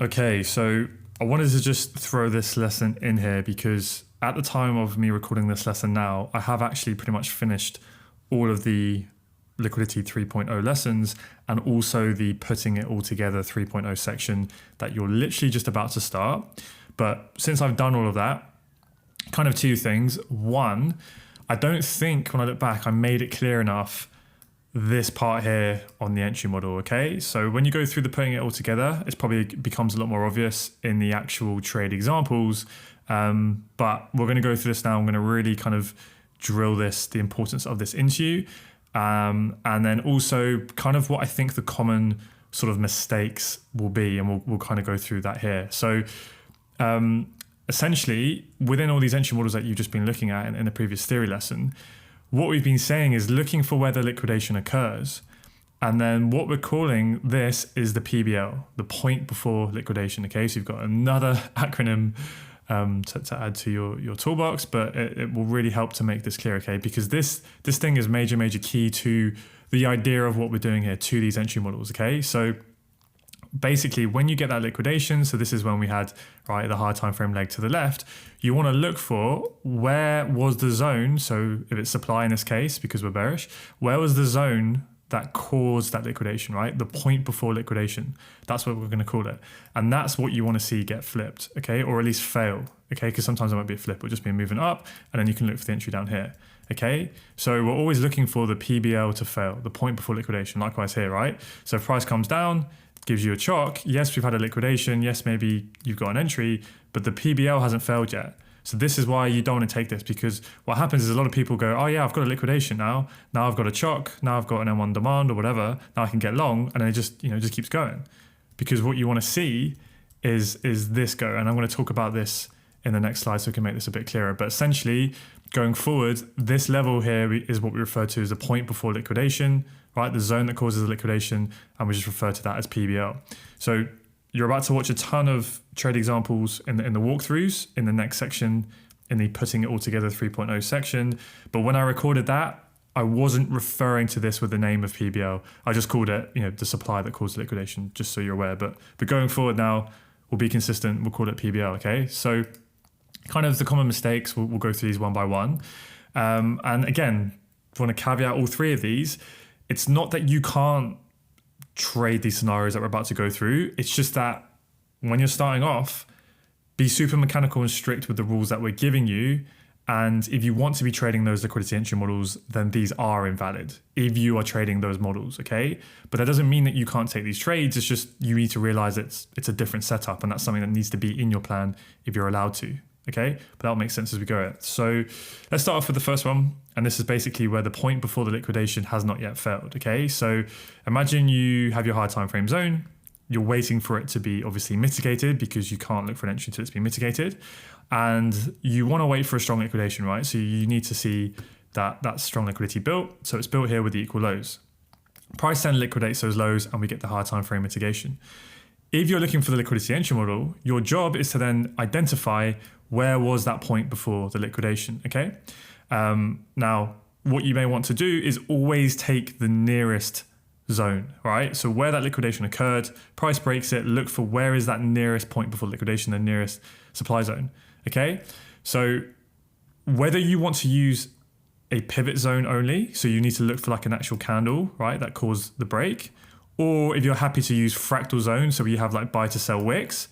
Okay, so I wanted to just throw this lesson in here because at the time of me recording this lesson now, I have actually pretty much finished all of the Liquidity 3.0 lessons and also the putting it all together 3.0 section that you're literally just about to start. But since I've done all of that, kind of two things. One, I don't think when I look back, I made it clear enough this part here on the entry model, okay? So when you go through the putting it all together, it probably becomes a lot more obvious in the actual trade examples. But we're gonna go through this now. I'm gonna really kind of drill this, the importance of this into you. And then also kind of what I think the common sort of mistakes will be, and we'll kind of go through that here. So essentially, within all these entry models that you've just been looking at in the previous theory lesson, what we've been saying is looking for where the liquidation occurs. And then what we're calling this is the PBL, the point before liquidation. Okay, so you've got another acronym to add to your toolbox, but it will really help to make this clear, okay? Because this thing is major key to the idea of what we're doing here, to these entry models, okay? So basically, when you get that liquidation, so this is when we had, right, the higher time frame leg to the left, you want to look for where was the zone, so if it's supply in this case, because we're bearish, where was the zone that caused that liquidation, right? The point before liquidation. That's what we're going to call it. And that's what you want to see get flipped, okay? Or at least fail, okay? Because sometimes it won't be a flip, it'll just be a moving up, and then you can look for the entry down here, okay? So we're always looking for the PBL to fail, the point before liquidation, likewise here, right? So if price comes down, gives you a chock, yes, we've had a liquidation, yes, maybe you've got an entry, but the PBL hasn't failed yet. So this is why you don't want to take this, because what happens is a lot of people go, oh yeah, I've got a liquidation now I've got a chock, now I've got an M1 demand or whatever, now I can get long, and then it just, just keeps going. Because what you want to see is this go, and I'm going to talk about this in the next slide so we can make this a bit clearer. But essentially, going forward, this level here is what we refer to as the point before liquidation, right? The zone that causes the liquidation, and we just refer to that as PBL. So you're about to watch a ton of trade examples in the walkthroughs in the next section, in the putting it all together 3.0 section. But when I recorded that, I wasn't referring to this with the name of PBL. I just called it, the supply that caused the liquidation, just so you're aware. But going forward now, we'll be consistent. We'll call it PBL, okay? So kind of the common mistakes, we'll go through these one by one. And again, I want to caveat all three of these. It's not that you can't trade these scenarios that we're about to go through. It's just that when you're starting off, be super mechanical and strict with the rules that we're giving you. And if you want to be trading those liquidity entry models, then these are invalid if you are trading those models, okay? But that doesn't mean that you can't take these trades. It's just you need to realize it's a different setup, and that's something that needs to be in your plan if you're allowed to, okay? But that'll make sense as we go. So let's start off with the first one. And this is basically where the point before the liquidation has not yet failed, okay? So imagine you have your higher time frame zone. You're waiting for it to be obviously mitigated because you can't look for an entry until it's been mitigated. And you want to wait for a strong liquidation, right? So you need to see that strong liquidity built. So it's built here with the equal lows. Price then liquidates those lows and we get the higher time frame mitigation. If you're looking for the liquidity entry model, your job is to then identify where was that point before the liquidation, okay? Now, what you may want to do is always take the nearest zone, right? So where that liquidation occurred, price breaks it, look for where is that nearest point before liquidation, the nearest supply zone, okay? So whether you want to use a pivot zone only, so you need to look for like an actual candle, right, that caused the break, or if you're happy to use fractal zones, so you have like buy to sell wicks,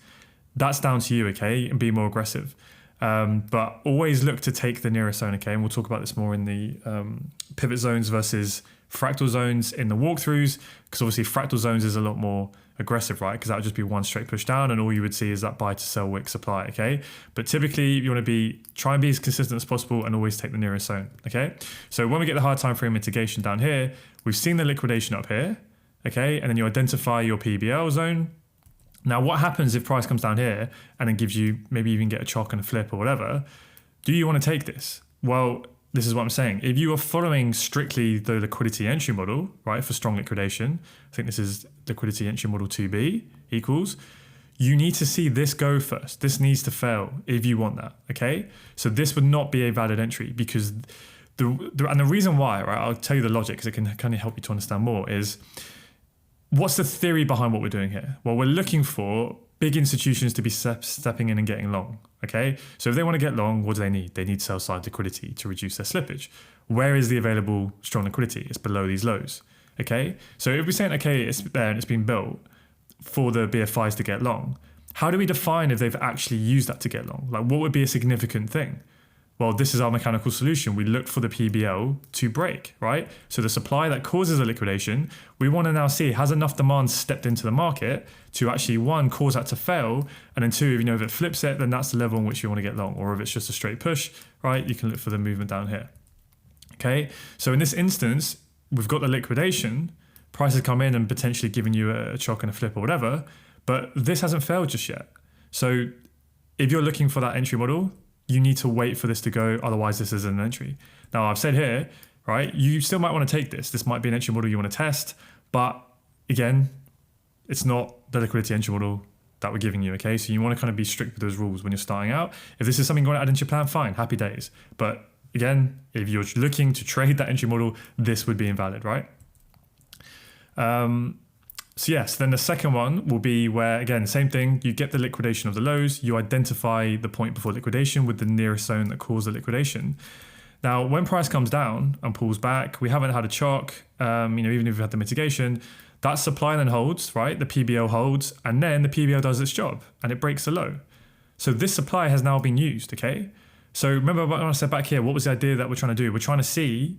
that's down to you, okay, and be more aggressive. But always look to take the nearest zone, okay? And we'll talk about this more in the pivot zones versus fractal zones in the walkthroughs, because obviously fractal zones is a lot more aggressive, right? Because that would just be one straight push down and all you would see is that buy to sell wick supply, okay? But typically you want to try and be as consistent as possible and always take the nearest zone, okay? So when we get the higher time frame mitigation down here, we've seen the liquidation up here, okay? And then you identify your PBL zone. Now, what happens if price comes down here and then gives you, maybe even get a chock and a flip or whatever? Do you want to take this? Well, this is what I'm saying. If you are following strictly the liquidity entry model, right, for strong liquidation, I think this is liquidity entry model 2B equals, you need to see this go first. This needs to fail if you want that, okay? So this would not be a valid entry because the reason why, right, I'll tell you the logic because it can kind of help you to understand more is, what's the theory behind what we're doing here? Well, we're looking for big institutions to be stepping in and getting long. Okay, so if they want to get long, what do they need? They need sell side liquidity to reduce their slippage. Where is the available strong liquidity? It's below these lows. Okay, so if we're saying, okay, it's there and it's been built for the BFIs to get long, how do we define if they've actually used that to get long? Like, what would be a significant thing? Well, this is our mechanical solution. We look for the PBL to break, right? So the supply that causes a liquidation, we want to now see, has enough demand stepped into the market to actually, one, cause that to fail, and then two, if it flips it, then that's the level in which you want to get long. Or if it's just a straight push, right, you can look for the movement down here. Okay, so in this instance, we've got the liquidation, prices come in and potentially giving you a chock and a flip or whatever, but this hasn't failed just yet. So if you're looking for that entry model, you need to wait for this to go, otherwise this isn't an entry. Now I've said here, right, you still might want to take this. This might be an entry model you want to test, but again, it's not the liquidity entry model that we're giving you, okay? So you want to kind of be strict with those rules when you're starting out. If this is something you want to add into your plan, fine, happy days. But again, if you're looking to trade that entry model, this would be invalid, right? So yes, then the second one will be where, again, same thing, you get the liquidation of the lows, you identify the point before liquidation with the nearest zone that caused the liquidation. Now, when price comes down and pulls back, we haven't had a chock, even if we've had the mitigation, that supply then holds, right? The PBL holds, and then the PBL does its job and it breaks the low. So this supply has now been used, okay? So remember when I said back here, what was the idea that we're trying to do? We're trying to see,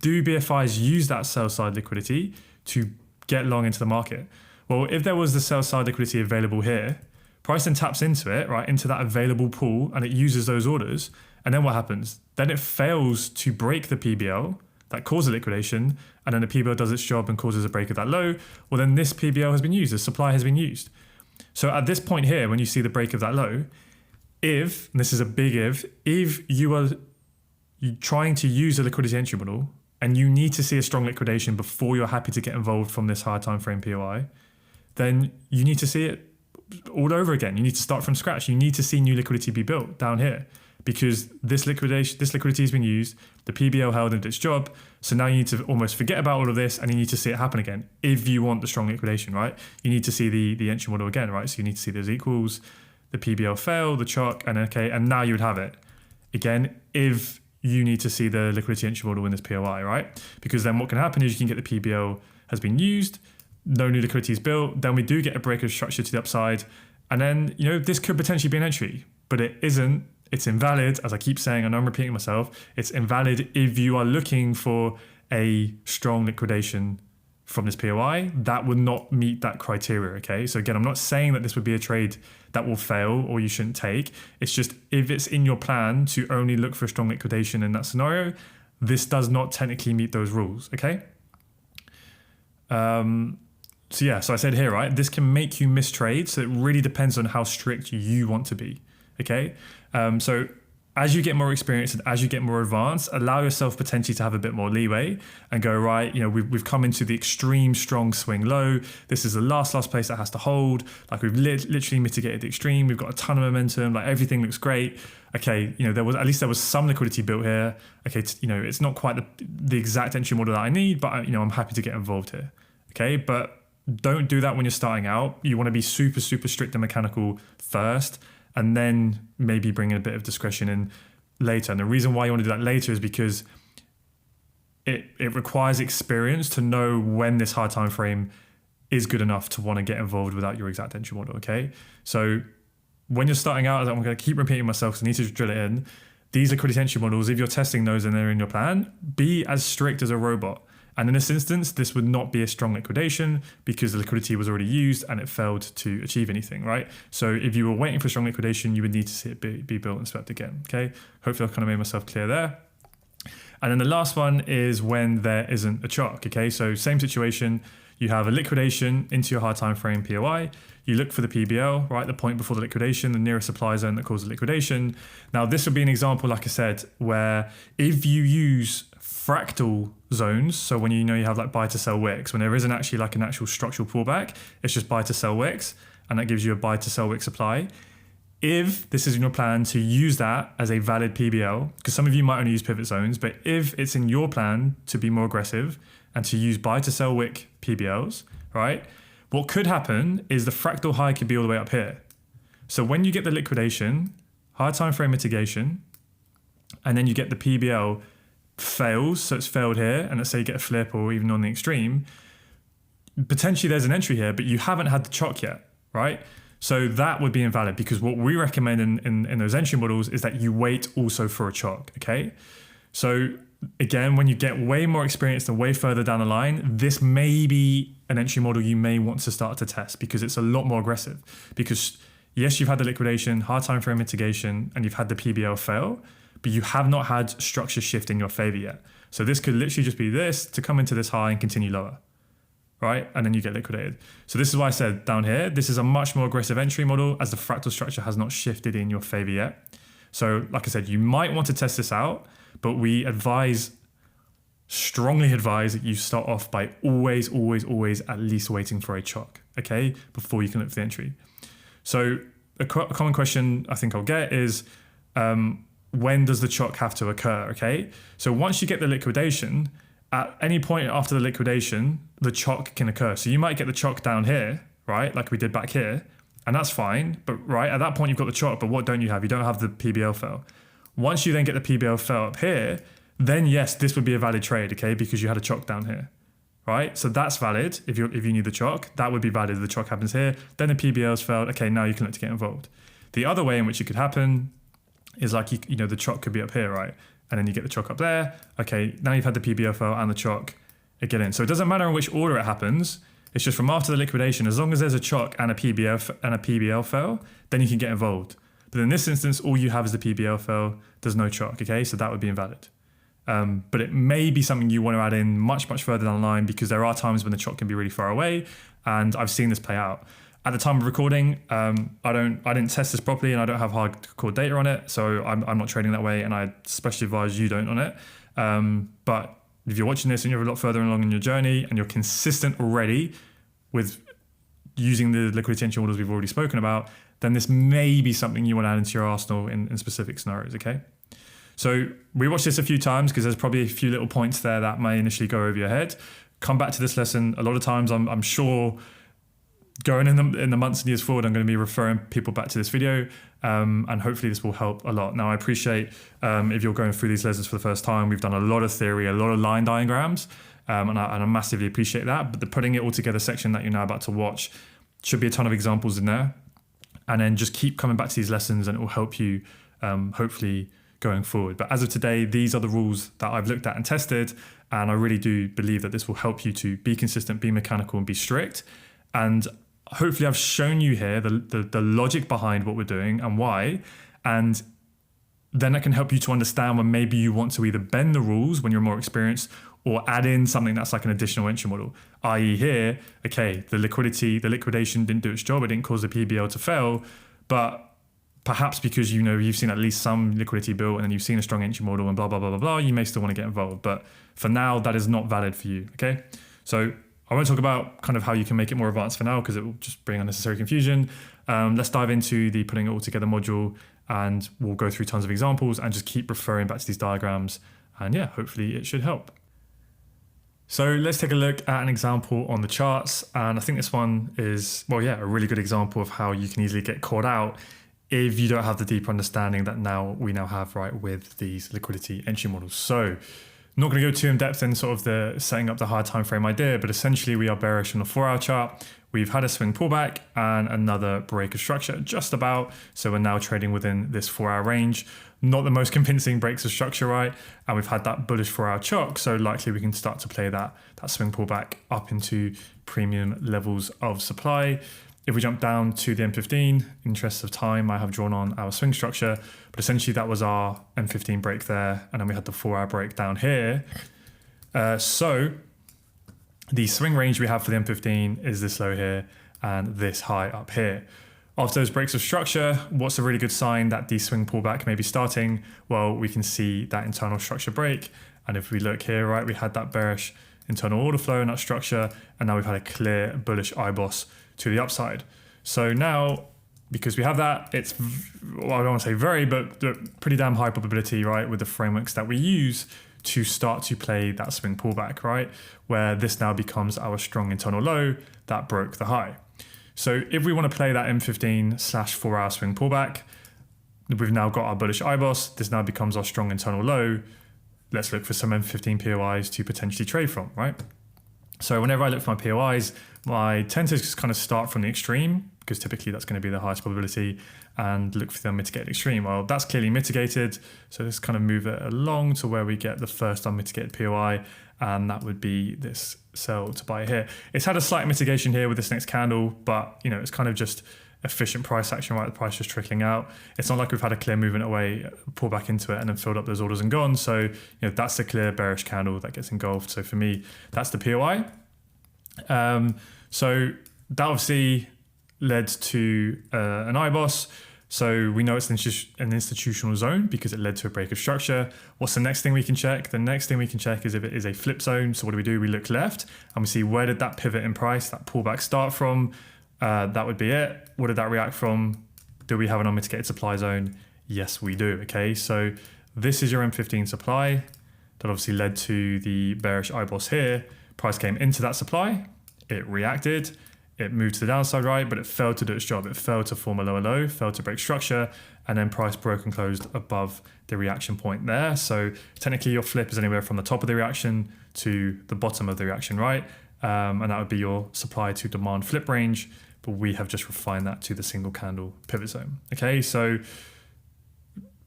do BFIs use that sell side liquidity to get long into the market? Well, if there was the sell side liquidity available here, price then taps into it, right, into that available pool, and it uses those orders. And then what happens? Then it fails to break the PBL that caused the liquidation, and then the PBL does its job and causes a break of that low. Well, then this PBL has been used, the supply has been used. So at this point here, when you see the break of that low, if, and this is a big if you are trying to use a liquidity entry model and you need to see a strong liquidation before you're happy to get involved from this higher time frame POI, then you need to see it all over again. You need to start from scratch. You need to see new liquidity be built down here, because this liquidity has been used, the PBL held and did its job. So now you need to almost forget about all of this and you need to see it happen again. If you want the strong liquidation, right? You need to see the entry model again, right? So you need to see those equals, the PBL fail, the chock, and okay, and now you would have it. Again, if you need to see the liquidity entry model in this POI, right? Because then what can happen is you can get the PBL has been used, no new liquidity is built, then we do get a break of structure to the upside, and then, this could potentially be an entry, but it isn't. It's invalid, as I keep saying, I know I'm repeating myself, it's invalid if you are looking for a strong liquidation from this POI. That would not meet that criteria, okay? So again, I'm not saying that this would be a trade that will fail or you shouldn't take. It's just, if it's in your plan to only look for a strong liquidation in that scenario, this does not technically meet those rules, okay? So I said here, right, this can make you miss trades. So it really depends on how strict you want to be, okay? So as you get more experience and as you get more advanced, allow yourself potentially to have a bit more leeway and go, right, we've come into the extreme strong swing low. This is the last place that has to hold. Like, we've literally mitigated the extreme. We've got a ton of momentum. Like, everything looks great. Okay, there was some liquidity built here. Okay, it's not quite the exact entry model that I need, but I'm happy to get involved here. Okay, but don't do that when you're starting out. You want to be super, super strict and mechanical first, and then maybe bring in a bit of discretion in later. And the reason why you want to do that later is because it requires experience to know when this hard time frame is good enough to want to get involved without your exact entry model, okay? So when you're starting out, I'm going to keep repeating myself because I need to drill it in. These liquidity entry models, if you're testing those and they're in your plan, be as strict as a robot. And in this instance, this would not be a strong liquidation because the liquidity was already used and it failed to achieve anything, right? So if you were waiting for strong liquidation, you would need to see it be built and swept again, okay? Hopefully I've kind of made myself clear there. And then the last one is when there isn't a chock, okay? So same situation, you have a liquidation into your hard time frame POI, you look for the PBL, right? The point before the liquidation, the nearest supply zone that caused the liquidation. Now this would be an example, like I said, where if you use fractal zones, so when you have like buy to sell wicks, when there isn't actually like an actual structural pullback, it's just buy to sell wicks, and that gives you a buy to sell wick supply. If this is in your plan to use that as a valid PBL, because some of you might only use pivot zones, but if it's in your plan to be more aggressive and to use buy to sell wick PBLs, right? What could happen is the fractal high could be all the way up here. So when you get the liquidation, higher time frame mitigation, and then you get the PBL fails, so it's failed here, and let's say you get a flip or even on the extreme, potentially there's an entry here, but you haven't had the chock yet, right? So that would be invalid, because what we recommend in those entry models is that you wait also for a chock, okay? So again, when you get way more experienced and way further down the line, this may be an entry model you may want to start to test, because it's a lot more aggressive. Because yes, you've had the liquidation, hard time frame mitigation, and you've had the PBL fail, but you have not had structure shift in your favor yet. So this could literally just be this to come into this high and continue lower, right? And then you get liquidated. So this is why I said down here, this is a much more aggressive entry model, as the fractal structure has not shifted in your favor yet. So like I said, you might want to test this out, but we strongly advise that you start off by always at least waiting for a chock, okay, before you can look for the entry. So a common question I think I'll get is, when does the chock have to occur, okay? So once you get the liquidation, at any point after the liquidation, the chock can occur. So you might get the chock down here, right, like we did back here, and that's fine, but right, at that point you've got the chock, but what don't you have? You don't have the PBL fail. Once you then get the PBL fail up here, then yes, this would be a valid trade, okay, because you had a chock down here, right? So that's valid. If you need the chock, that would be valid. If the chock happens here, then the PBL's failed, okay, now you can look to get involved. The other way in which it could happen is like, you know, the chock could be up here, right? And then you get the chock up there. Okay, now you've had the PBL fail and the chock, get in. So it doesn't matter in which order it happens. It's just from after the liquidation, as long as there's a chock and a PBL fail, then you can get involved. But in this instance, all you have is the PBL fail. There's no chock, okay? So that would be invalid. But it may be something you want to add in much further down the line, because there are times when the chock can be really far away, and I've seen this play out. At the time of recording, I didn't test this properly, and I don't have hardcore data on it, so I'm not trading that way, and I especially advise you don't on it. But if you're watching this and you're a lot further along in your journey and you're consistent already with using the liquidity entry models we've already spoken about, then this may be something you want to add into your arsenal in specific scenarios, okay? So we watched this a few times because there's probably a few little points there that may initially go over your head. Come back to this lesson. A lot of times I'm sure going in the months and years forward, I'm going to be referring people back to this video, and hopefully this will help a lot. Now, I appreciate if you're going through these lessons for the first time, we've done a lot of theory, a lot of line diagrams, and I massively appreciate that. But the putting it all together section that you're now about to watch should be a ton of examples in there. And then just keep coming back to these lessons, and it will help you hopefully going forward. But as of today, these are the rules that I've looked at and tested, and I really do believe that this will help you to be consistent, be mechanical, and be strict. And hopefully I've shown you here the logic behind what we're doing and why, and then that can help you to understand when maybe you want to either bend the rules when you're more experienced, or add in something that's like an additional entry model, i.e. here, okay, the liquidation didn't do its job, it didn't cause the PBL to fail, but perhaps because you've seen at least some liquidity built and then you've seen a strong entry model and blah, blah, blah, blah, blah, you may still want to get involved. But for now, that is not valid for you, okay? So I won't talk about kind of how you can make it more advanced for now, because it will just bring unnecessary confusion. Let's dive into the putting it all together module, and we'll go through tons of examples and just keep referring back to these diagrams. And yeah, hopefully it should help. So let's take a look at an example on the charts. And I think this one is, well, yeah, a really good example of how you can easily get caught out if you don't have the deeper understanding that we now have, right, with these liquidity entry models. So not going to go too in depth in sort of the setting up the higher time frame idea, but essentially we are bearish on the 4-hour chart. We've had a swing pullback and another break of structure just about. So we're now trading within this 4-hour range. Not the most convincing breaks of structure, right? And we've had that bullish 4-hour chock. So likely we can start to play that swing pullback up into premium levels of supply. If we jump down to the M15, interest of time, I have drawn on our swing structure, but essentially that was our M15 break there. And then we had the 4-hour break down here. So the swing range we have for the M15 is this low here and this high up here. After those breaks of structure, what's a really good sign that the swing pullback may be starting? Well, we can see that internal structure break. And if we look here, right, we had that bearish internal order flow in that structure, and now we've had a clear bullish IBOS to the upside. So now, because we have that, it's, well, I don't want to say very, but pretty damn high probability, right, with the frameworks that we use to start to play that swing pullback, right? Where this now becomes our strong internal low that broke the high. So if we want to play that M15/4-hour swing pullback, we've now got our bullish IBOS. This now becomes our strong internal low. Let's look for some M15 POIs to potentially trade from, right? So whenever I look for my POIs, I tend to just kind of start from the extreme, because typically that's going to be the highest probability, and look for the unmitigated extreme. Well, that's clearly mitigated. So let's kind of move it along to where we get the first unmitigated POI, and that would be this sell to buy here. It's had a slight mitigation here with this next candle, but it's kind of just efficient price action, right? The price just trickling out. It's not like we've had a clear movement away, pull back into it, and then filled up those orders and gone. So that's a clear bearish candle that gets engulfed. So for me, that's the POI. So that obviously led to an IBOS. So we know it's an institutional zone because it led to a break of structure. What's the next thing we can check? The next thing we can check is if it is a flip zone. So what do? We look left and we see where did that pivot in price, that pullback start from? That would be it. What did that react from? Do we have an unmitigated supply zone? Yes, we do. Okay, so this is your M15 supply that obviously led to the bearish IBOS here. Price came into that supply, it reacted, it moved to the downside, right? But it failed to do its job. It failed to form a lower low, failed to break structure, and then price broke and closed above the reaction point there. So technically your flip is anywhere from the top of the reaction to the bottom of the reaction, right? And that would be your supply to demand flip range. But we have just refined that to the single candle pivot zone. Okay, so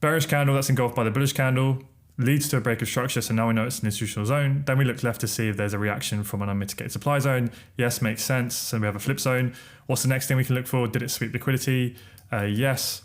bearish candle that's engulfed by the bullish candle leads to a break of structure. So now we know it's an institutional zone. Then we look left to see if there's a reaction from an unmitigated supply zone. Yes, makes sense. So we have a flip zone. What's the next thing we can look for? Did it sweep liquidity? Yes.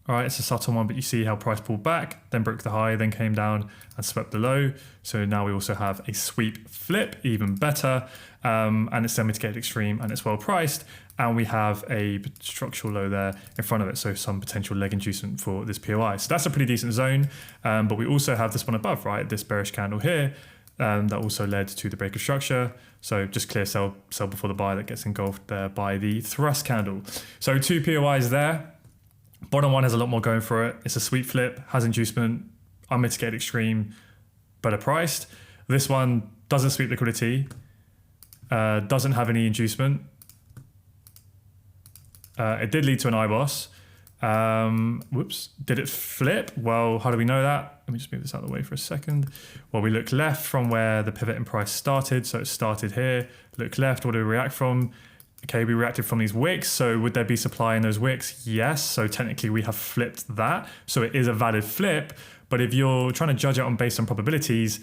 All right, it's a subtle one, but you see how price pulled back, then broke the high, then came down and swept the low. So now we also have a sweep flip, even better. And it's unmitigated extreme and it's well priced. And we have a structural low there in front of it. So some potential leg inducement for this POI. So that's a pretty decent zone. But we also have this one above, right? This bearish candle here that also led to the break of structure. So just clear sell before the buy that gets engulfed there by the thrust candle. So two POIs there. Bottom one has a lot more going for it. It's a sweep flip, has inducement, unmitigated extreme, better priced. This one doesn't sweep liquidity, doesn't have any inducement. It did lead to an IBOS. Whoops, did it flip? Well, how do we know that? Let me just move this out of the way for a second. Well, we look left from where the pivot in price started. So it started here, look left, what do we react from? Okay, we reacted from these wicks. So would there be supply in those wicks? Yes. So technically we have flipped that. So it is a valid flip. But if you're trying to judge it based on probabilities,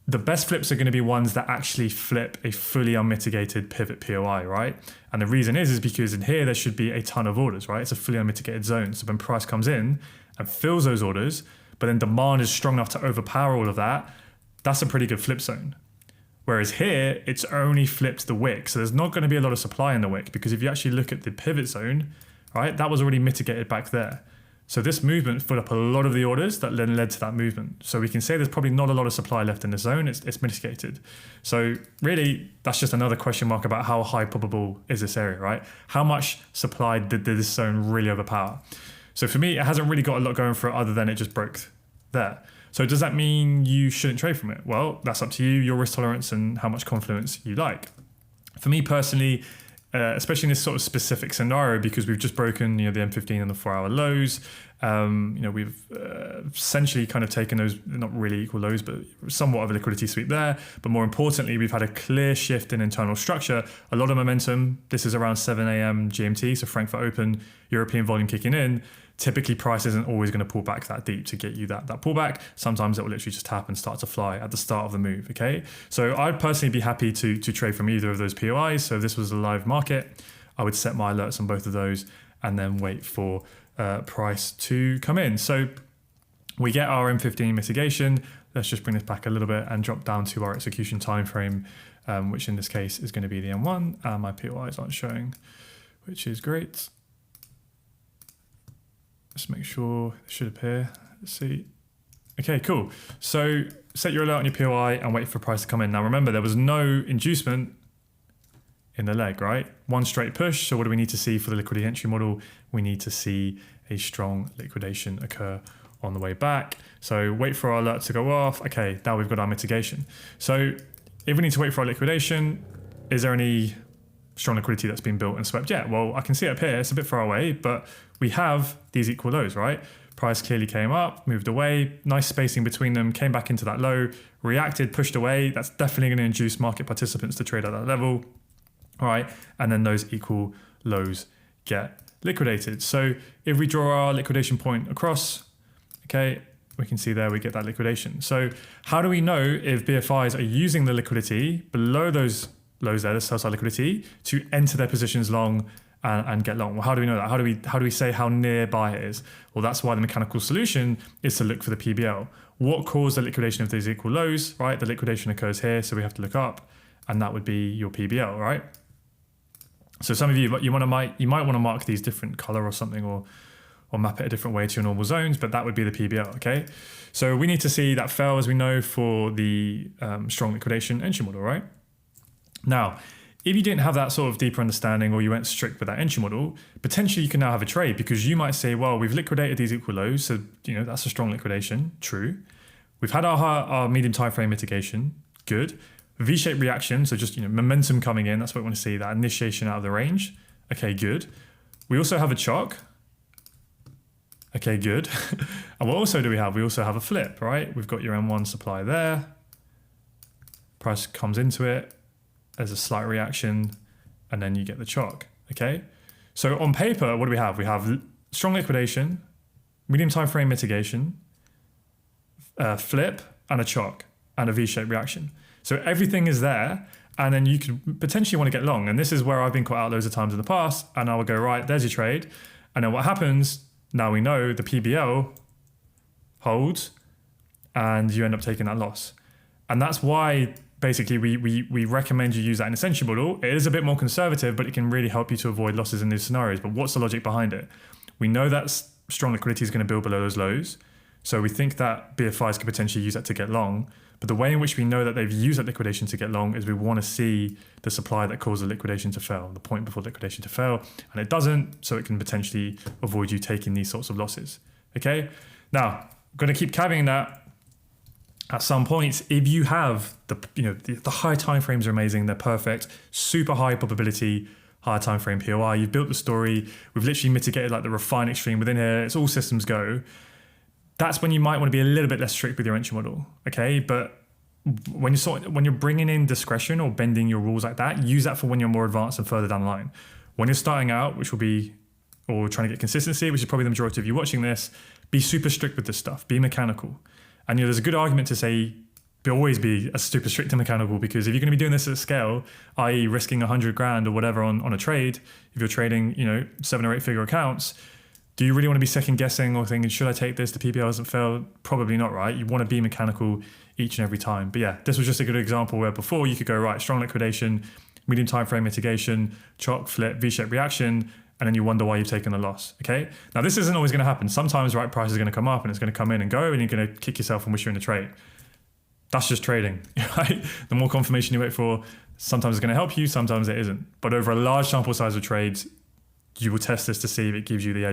the best flips are going to be ones that actually flip a fully unmitigated pivot POI, right? And the reason is because in here, there should be a ton of orders, right? It's a fully unmitigated zone. So when price comes in and fills those orders, but then demand is strong enough to overpower all of that, that's a pretty good flip zone. Whereas here, it's only flipped the wick. So there's not going to be a lot of supply in the wick because if you actually look at the pivot zone, right, that was already mitigated back there. So this movement filled up a lot of the orders that then led to that movement. So we can say there's probably not a lot of supply left in the zone. It's mitigated. So really, that's just another question mark about how high probable is this area, right? How much supply did this zone really overpower? So for me, it hasn't really got a lot going for it other than it just broke there. So does that mean you shouldn't trade from it? Well, that's up to you, your risk tolerance and how much confluence you like. For me personally, especially in this sort of specific scenario, because we've just broken the M15 and the 4-hour lows, we've essentially kind of taken those, not really equal lows, but somewhat of a liquidity sweep there. But more importantly, we've had a clear shift in internal structure, a lot of momentum. This is around 7 a.m. GMT, so Frankfurt Open, European volume kicking in. Typically, price isn't always going to pull back that deep to get you that pullback. Sometimes it will literally just tap and start to fly at the start of the move, okay? So I'd personally be happy to trade from either of those POIs. So if this was a live market, I would set my alerts on both of those and then wait for price to come in. So we get our M15 mitigation. Let's just bring this back a little bit and drop down to our execution time frame, which in this case is going to be the M1. And my POIs aren't showing, which is great. Let's make sure it should appear. Let's see. Okay, cool. So set your alert on your POI and wait for price to come in. Now remember, there was no inducement in the leg, right? One straight push. So what do we need to see for the liquidity entry model? We need to see a strong liquidation occur on the way back. So wait for our alert to go off. Okay, now we've got our mitigation. So if we need to wait for our liquidation, is there any strong liquidity that's been built and swept yet? Well, I can see it up here, it's a bit far away, but we have these equal lows, right? Price clearly came up, moved away, nice spacing between them, came back into that low, reacted, pushed away. That's definitely going to induce market participants to trade at that level, all right? And then those equal lows get liquidated. So if we draw our liquidation point across, okay, we can see there we get that liquidation. So how do we know if BFIs are using the liquidity below those lows there, the sell side liquidity, to enter their positions long and get long? Well, how do we know that? How do we say how nearby it is? Well, that's why the mechanical solution is to look for the PBL. What caused the liquidation of these equal lows, right? The liquidation occurs here, so we have to look up, and that would be your PBL, right? So some of you might want to mark these different color or something, or map it a different way to your normal zones, but that would be the PBL, okay? So we need to see that fail, as we know, for the strong liquidation entry model, right? Now, if you didn't have that sort of deeper understanding, or you went strict with that entry model, potentially you can now have a trade, because you might say, well, we've liquidated these equal lows, so that's a strong liquidation, true. We've had our medium time frame mitigation, good. V-shaped reaction, so just momentum coming in, that's what we want to see, that initiation out of the range, okay, good. We also have a chock, okay, good. And what also do we have? We also have a flip, right? We've got your M1 supply there. Price comes into it. There's a slight reaction, and then you get the chock, okay? So on paper, what do we have? We have strong liquidation, medium time frame mitigation, flip, and a chock, and a V-shaped reaction. So everything is there, and then you could potentially want to get long. And this is where I've been caught out loads of times in the past, and I will go, right, there's your trade. And then what happens, now we know the PBL holds, and you end up taking that loss. And that's why basically we recommend you use that in a century model. It is a bit more conservative, but it can really help you to avoid losses in these scenarios. But what's the logic behind it? We know that strong liquidity is going to build below those lows. So we think that BFIs could potentially use that to get long. But the way in which we know that they've used that liquidation to get long is we want to see the supply that caused the liquidation to fail, the point before liquidation to fail. And it doesn't, so it can potentially avoid you taking these sorts of losses. Okay? Now, I'm going to keep caveating that. At some points, if you have the high time frames are amazing, they're perfect, super high probability, higher time frame POI, you've built the story, we've literally mitigated like the refine extreme within here, it's all systems go. That's when you might want to be a little bit less strict with your entry model, okay? But when you're bringing in discretion or bending your rules like that, use that for when you're more advanced and further down the line. When you're starting out, which will be, or trying to get consistency, which is probably the majority of you watching this, be super strict with this stuff, be mechanical. And there's a good argument to say, always be a super strict and mechanical, because if you're going to be doing this at scale, i.e. risking 100 grand or whatever on a trade, if you're trading 7 or 8 figure accounts, do you really want to be second guessing or thinking, should I take this? The PBL hasn't failed? Probably not, right? You want to be mechanical each and every time. But yeah, this was just a good example where before you could go, right, strong liquidation, medium time frame mitigation, chock, flip, V-shaped reaction, and then you wonder why you've taken a loss, okay? Now, this isn't always going to happen. Sometimes, right, price is going to come up and it's going to come in and go, and you're going to kick yourself and wish you're in a trade. That's just trading, right? The more confirmation you wait for, sometimes it's going to help you, sometimes it isn't. But over a large sample size of trades, you will test this to see if it gives you the edge.